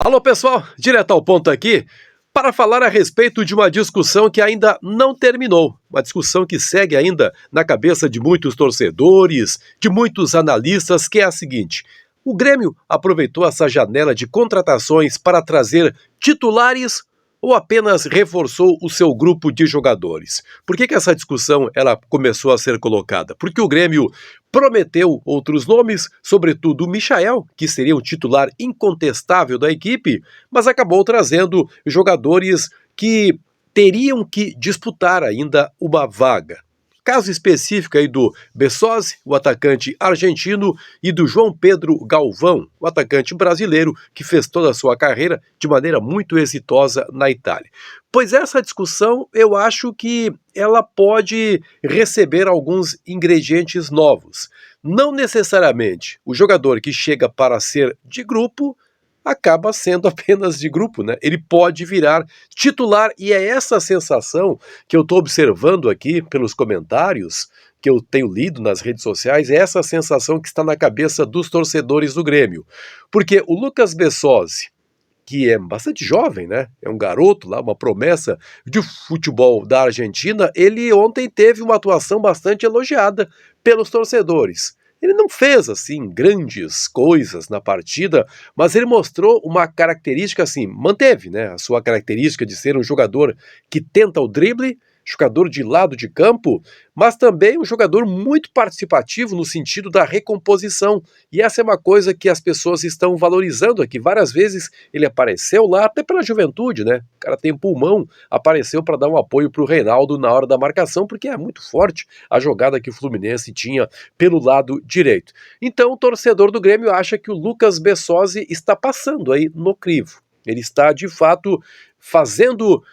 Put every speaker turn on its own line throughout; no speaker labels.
Alô pessoal, direto ao ponto aqui, para falar a respeito de uma discussão que ainda não terminou, uma discussão que segue ainda na cabeça de muitos torcedores, de muitos analistas, que é a seguinte: o Grêmio aproveitou essa janela de contratações para trazer titulares ou apenas reforçou o seu grupo de jogadores? Por que essa discussão ela começou a ser colocada? Porque o Grêmio prometeu outros nomes, sobretudo o Michael, que seria um titular incontestável da equipe, mas acabou trazendo jogadores que teriam que disputar ainda uma vaga. Caso específico aí do Bessosi, o atacante argentino, e do João Pedro Galvão, o atacante brasileiro que fez toda a sua carreira de maneira muito exitosa na Itália. Pois essa discussão, eu acho que ela pode receber alguns ingredientes novos. Não necessariamente o jogador que chega para ser de grupo acaba sendo apenas de grupo, né? Ele pode virar titular e é essa sensação que eu estou observando aqui pelos comentários que eu tenho lido nas redes sociais, é essa sensação que está na cabeça dos torcedores do Grêmio. Porque o Lucas Bessosi, que é bastante jovem, né? É um garoto lá, uma promessa de futebol da Argentina, ele ontem teve uma atuação bastante elogiada pelos torcedores. Ele não fez, assim, grandes coisas na partida, mas ele mostrou uma característica, assim, manteve, né, a sua característica de ser um jogador que tenta o drible, jogador de lado de campo, mas também um jogador muito participativo no sentido da recomposição. E essa é uma coisa que as pessoas estão valorizando aqui. Várias vezes ele apareceu lá, até pela juventude, né? O cara tem pulmão, apareceu para dar um apoio para o Reinaldo na hora da marcação, porque é muito forte a jogada que o Fluminense tinha pelo lado direito. Então o torcedor do Grêmio acha que o Lucas Bessosi está passando aí no crivo. Ele está, de fato, fazendo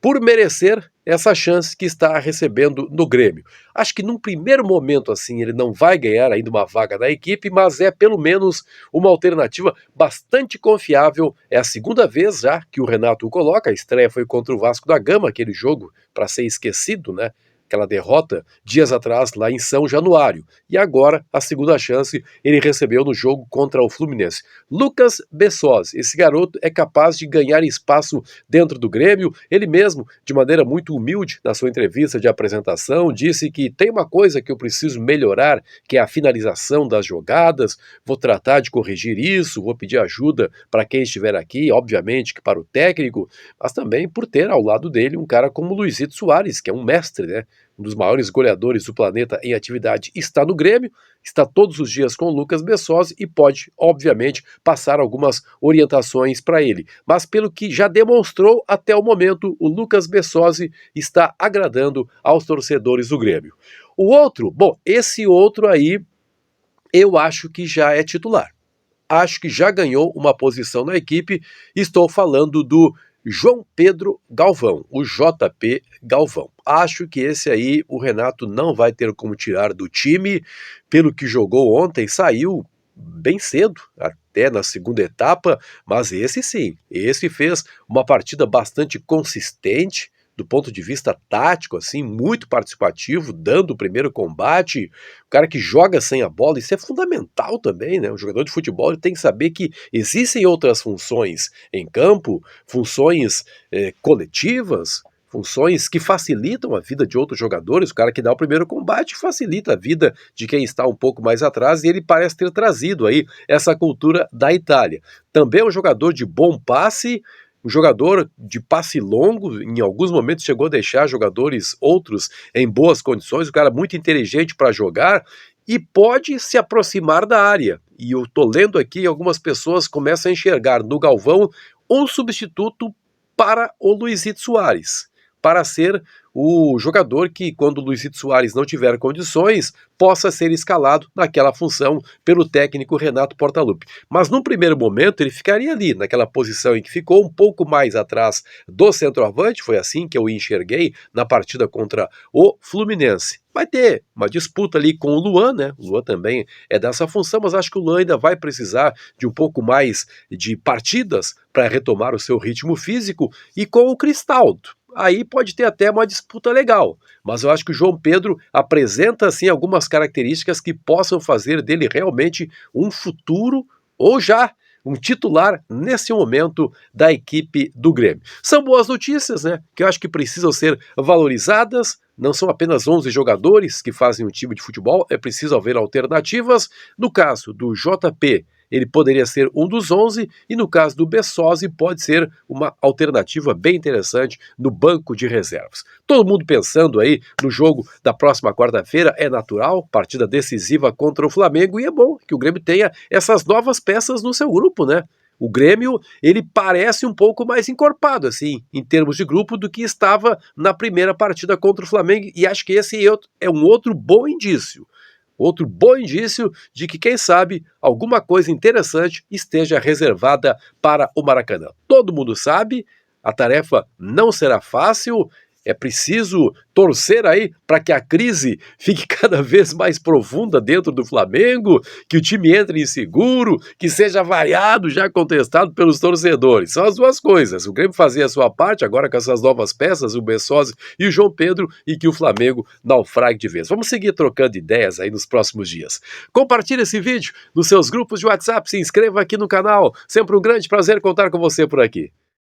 por merecer essa chance que está recebendo no Grêmio. Acho que num primeiro momento assim ele não vai ganhar ainda uma vaga na equipe, mas é pelo menos uma alternativa bastante confiável. É a segunda vez já que o Renato o coloca, a estreia foi contra o Vasco da Gama, aquele jogo para ser esquecido, né? Aquela derrota dias atrás lá em São Januário. E agora, a segunda chance, ele recebeu no jogo contra o Fluminense. Lucas Bessosi, esse garoto é capaz de ganhar espaço dentro do Grêmio. Ele mesmo, de maneira muito humilde, na sua entrevista de apresentação, disse que tem uma coisa que eu preciso melhorar, que é a finalização das jogadas. Vou tratar de corrigir isso, vou pedir ajuda para quem estiver aqui, obviamente que para o técnico, mas também por ter ao lado dele um cara como Luizito Soares, que é um mestre, né? Um dos maiores goleadores do planeta em atividade, está no Grêmio, está todos os dias com o Lucas Bessosi e pode, obviamente, passar algumas orientações para ele. Mas pelo que já demonstrou até o momento, o Lucas Bessosi está agradando aos torcedores do Grêmio. O outro, bom, esse outro aí eu acho que já é titular. Acho que já ganhou uma posição na equipe. Estou falando do João Pedro Galvão, o JP Galvão. Acho que esse aí o Renato não vai ter como tirar do time. Pelo que jogou ontem, saiu bem cedo, até na segunda etapa, mas esse sim, esse fez uma partida bastante consistente, do ponto de vista tático, assim, muito participativo, dando o primeiro combate, o cara que joga sem a bola, isso é fundamental também, né? O jogador de futebol ele tem que saber que existem outras funções em campo, funções coletivas, funções que facilitam a vida de outros jogadores. O cara que dá o primeiro combate facilita a vida de quem está um pouco mais atrás, e ele parece ter trazido aí essa cultura da Itália. Também é um jogador de bom passe, um jogador de passe longo, em alguns momentos chegou a deixar jogadores outros em boas condições, um cara muito inteligente para jogar e pode se aproximar da área. E eu tô lendo aqui, algumas pessoas começam a enxergar no Galvão um substituto para o Luizito Soares, para ser o jogador que, quando o Luizito Soares não tiver condições, possa ser escalado naquela função pelo técnico Renato Portaluppi. Mas num primeiro momento ele ficaria ali, naquela posição em que ficou, um pouco mais atrás do centroavante, foi assim que eu enxerguei na partida contra o Fluminense. Vai ter uma disputa ali com o Luan, né? O Luan também é dessa função, mas acho que o Luan ainda vai precisar de um pouco mais de partidas para retomar o seu ritmo físico, e com o Cristaldo. Aí pode ter até uma disputa legal, mas eu acho que o João Pedro apresenta assim algumas características que possam fazer dele realmente um futuro, ou já um titular nesse momento da equipe do Grêmio. São boas notícias, né? Que eu acho que precisam ser valorizadas. Não são apenas 11 jogadores que fazem um time de futebol, é preciso haver alternativas. No caso do JP, ele poderia ser um dos 11, e no caso do Bessosi pode ser uma alternativa bem interessante no banco de reservas. Todo mundo pensando aí no jogo da próxima quarta-feira, é natural, partida decisiva contra o Flamengo, e é bom que o Grêmio tenha essas novas peças no seu grupo, né? O Grêmio, ele parece um pouco mais encorpado, assim, em termos de grupo, do que estava na primeira partida contra o Flamengo, e acho que esse é um outro bom indício. Outro bom indício de que, quem sabe, alguma coisa interessante esteja reservada para o Maracanã. Todo mundo sabe, a tarefa não será fácil, é preciso torcer aí para que a crise fique cada vez mais profunda dentro do Flamengo, que o time entre inseguro, que seja variado, já contestado pelos torcedores. São as duas coisas. O Grêmio fazer a sua parte, agora com essas novas peças, o Bessosi e o João Pedro, e que o Flamengo naufrague de vez. Vamos seguir trocando ideias aí nos próximos dias. Compartilhe esse vídeo nos seus grupos de WhatsApp, se inscreva aqui no canal. Sempre um grande prazer contar com você por aqui.